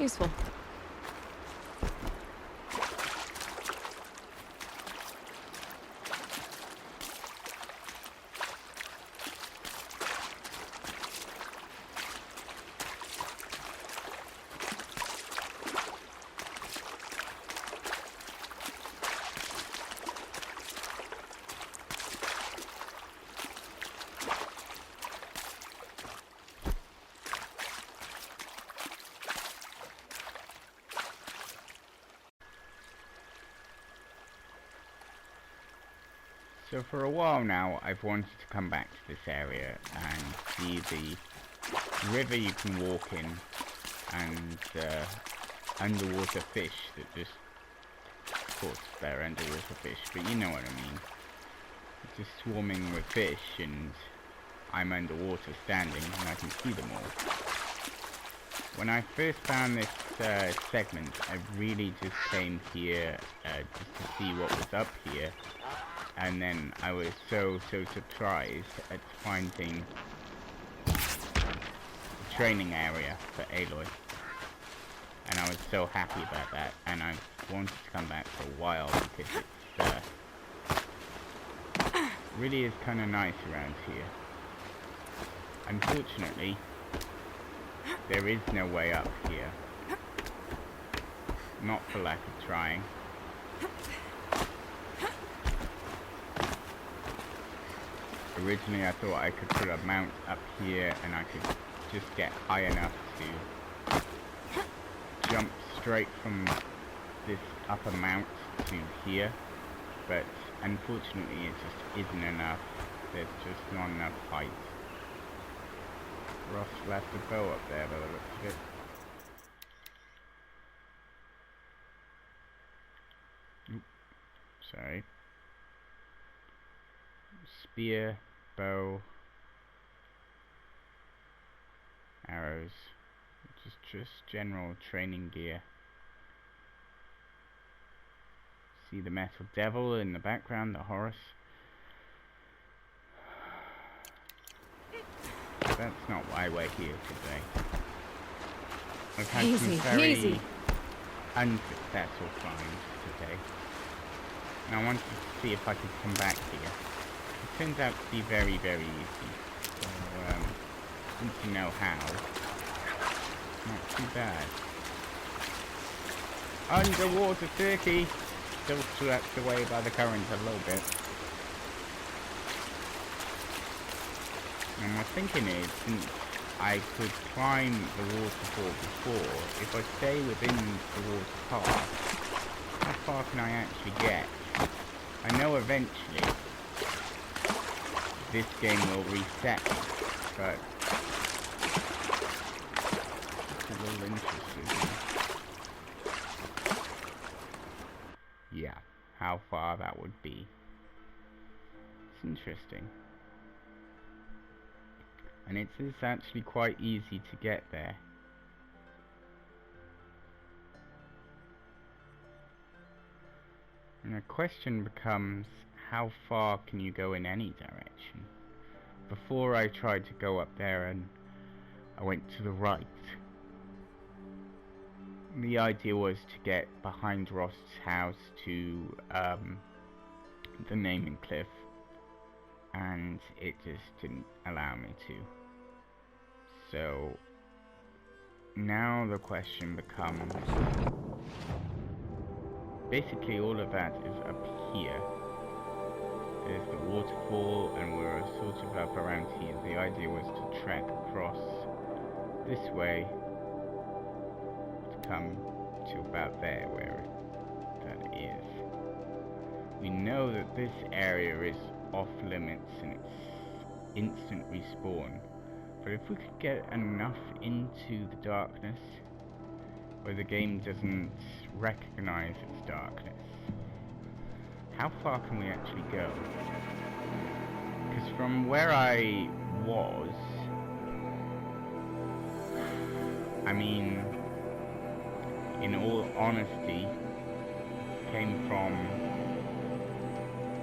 Useful. So for a while now, I've wanted to come back to this area and see the river you can walk in and underwater fish that just, of course they're underwater fish, but you know what I mean. Just swarming with fish and I'm underwater standing and I can see them all. When I first found this segment, I really just came here just to see what was up here. And then I was so surprised at finding a training area for Aloy. And I was so happy about that, and I wanted to come back for a while because it's really is kind of nice around here. Unfortunately, there is no way up here. Not for lack of trying. Originally I thought I could put a mount up here and I could just get high enough to jump straight from this upper mount to here, but unfortunately it just isn't enough. There's just not enough height. Ross left a bow up there by the looks of it. Oop, sorry. Spear, bow, arrows, just general training gear. See the metal devil in the background, the Horus. That's not why we're here today. I've had some very unsuccessful finds today, and I wanted to see if I could come back here. It turns out to be very easy, so since you know how, not too bad. Underwater turkey! Still swept away by the current a little bit. And my thinking is, since I could climb the waterfall before, if I stay within the water path, how far can I actually get? I know eventually this game will reset, but it's a little interesting. Yeah, how far that would be. It's interesting. And it is actually quite easy to get there. And the question becomes, how far can you go in any direction? Before I tried to go up there and I went to the right. The idea was to get behind Ross's house to the naming cliff, and it just didn't allow me to. So now the question becomes, basically all of that is up here. There's the waterfall and we're sort of up around here. The idea was to trek across this way to come to about there where that is. We know that this area is off limits and it's instant respawn, but if we could get enough into the darkness where the game doesn't recognize its darkness, how far can we actually go? Because from where I was, I mean, in all honesty, came from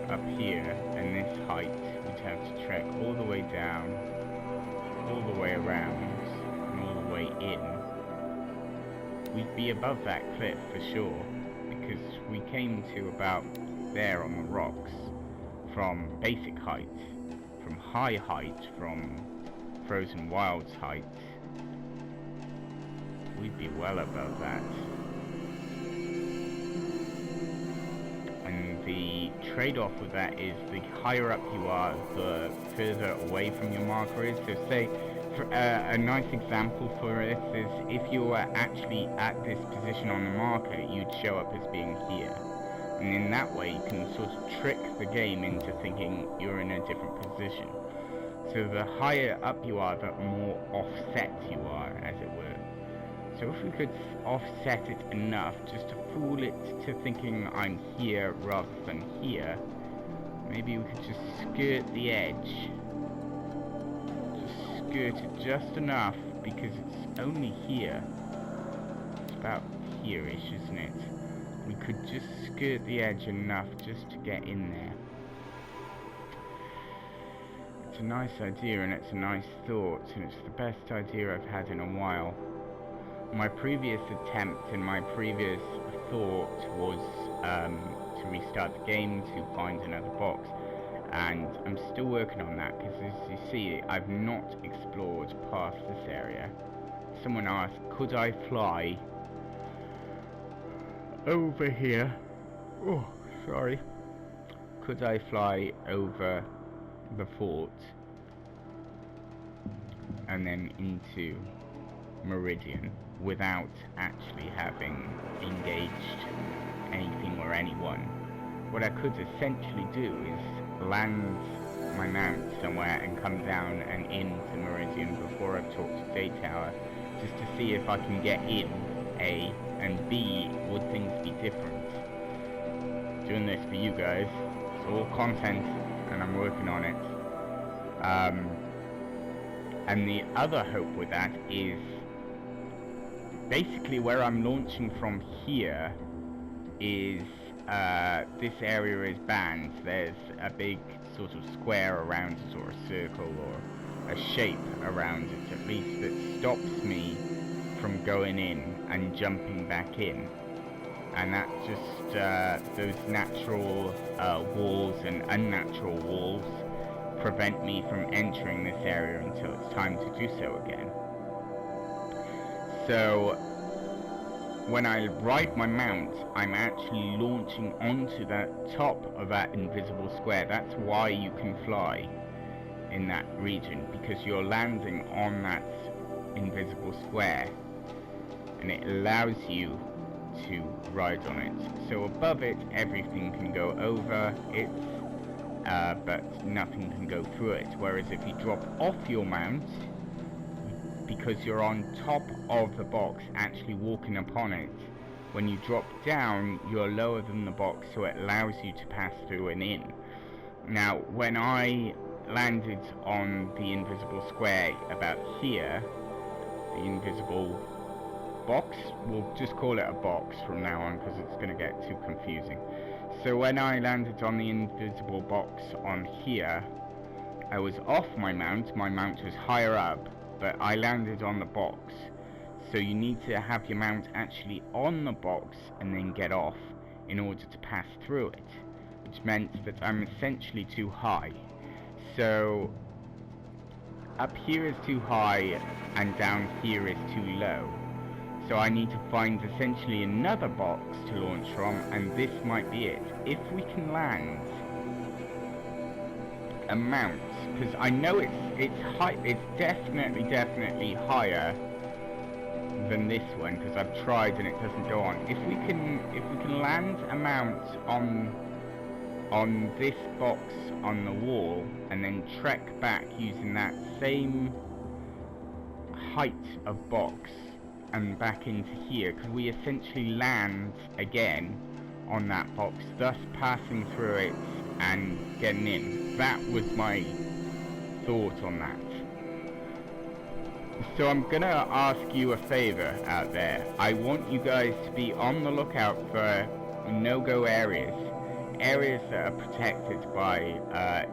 up here, and this height, we'd have to trek all the way down, all the way around, and all the way in. we'd be above that cliff for sure, because we came to about there on the rocks from basic height, from high height, from Frozen Wilds height. We'd be well above that. And the trade-off with that is the higher up you are, the further away from your marker is. So say, a nice example for this is if you were actually at this position on the marker, you'd show up as being here. And in that way you can sort of trick the game into thinking you're in a different position. So the higher up you are, the more offset you are, as it were. So if we could offset it enough just to fool it to thinking I'm here rather than here, maybe we could just skirt the edge. Just skirt it just enough, because it's only here. It's about here-ish, isn't it? We could just skirt the edge enough just to get in there. It's a nice idea and it's a nice thought, and it's the best idea I've had in a while. My previous attempt and my previous thought was to restart the game to find another box, and I'm still working on that, because as you see, I've not explored past this area. Someone asked, could I fly over here? Oh, sorry. Could I fly over the fort and then into Meridian without actually having engaged anything or anyone? What I could essentially do is land my mount somewhere and come down and into Meridian before I've talked to Day Tower, just to see if I can get in, A, and B, would things be different? Doing this for you guys, it's all content and I'm working on it. And the other hope with that is basically where I'm launching from here is this area is banned. There's a big sort of square around it, or a circle, or a shape around it at least, that stops me from going in and jumping back in. And that just, those natural walls and unnatural walls prevent me from entering this area until it's time to do so again. So when I ride my mount, I'm actually launching onto the top of that invisible square. That's why you can fly in that region, because you're landing on that invisible square, and it allows you to ride on it. So above it, everything can go over it, but nothing can go through it. Whereas if you drop off your mount, because you're on top of the box, actually walking upon it, when you drop down, you're lower than the box, so it allows you to pass through and in. Now, when I landed on the invisible square about here, the invisible box, we'll just call it a box from now on because it's going to get too confusing. So when I landed on the invisible box on here, I was off my mount was higher up, but I landed on the box. So you need to have your mount actually on the box and then get off in order to pass through it, which meant that I'm essentially too high. So up here is too high and down here is too low. So I need to find essentially another box to launch from, and this might be it. If we can land a mount, because I know it's high, it's definitely higher than this one, because I've tried and it doesn't go on. If we can land a mount on this box on the wall and then trek back using that same height of box and back into here, could we essentially land again on that box, thus passing through it and getting in? That was my thought on that. So I'm gonna ask you a favor out there. I want you guys to be on the lookout for no-go areas that are protected by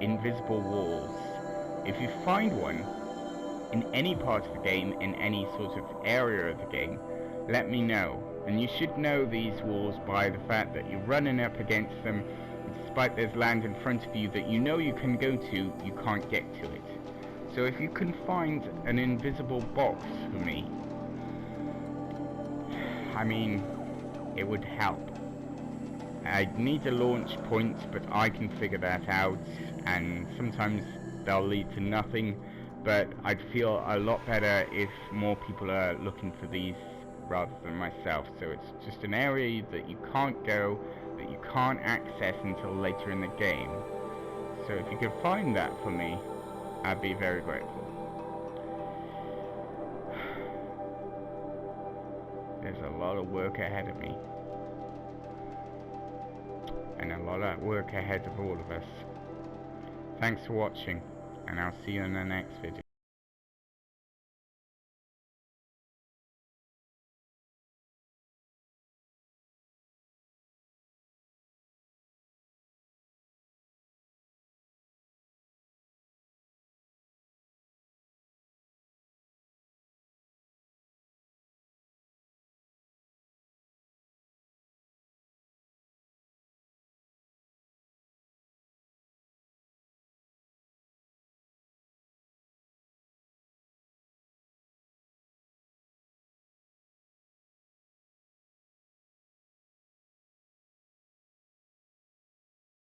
invisible walls. If you find one in any part of the game, in any sort of area of the game, let me know. And you should know these walls by the fact that you're running up against them, despite there's land in front of you that you know you can go to, you can't get to it. So if you can find an invisible box for me, I mean, it would help. I need a launch point, but I can figure that out, and sometimes they'll lead to nothing, but I'd feel a lot better if more people are looking for these rather than myself. So it's just an area that you can't go, that you can't access until later in the game. So if you could find that for me, I'd be very grateful. There's a lot of work ahead of me, and a lot of work ahead of all of us. Thanks for watching, and I'll see you in the next video.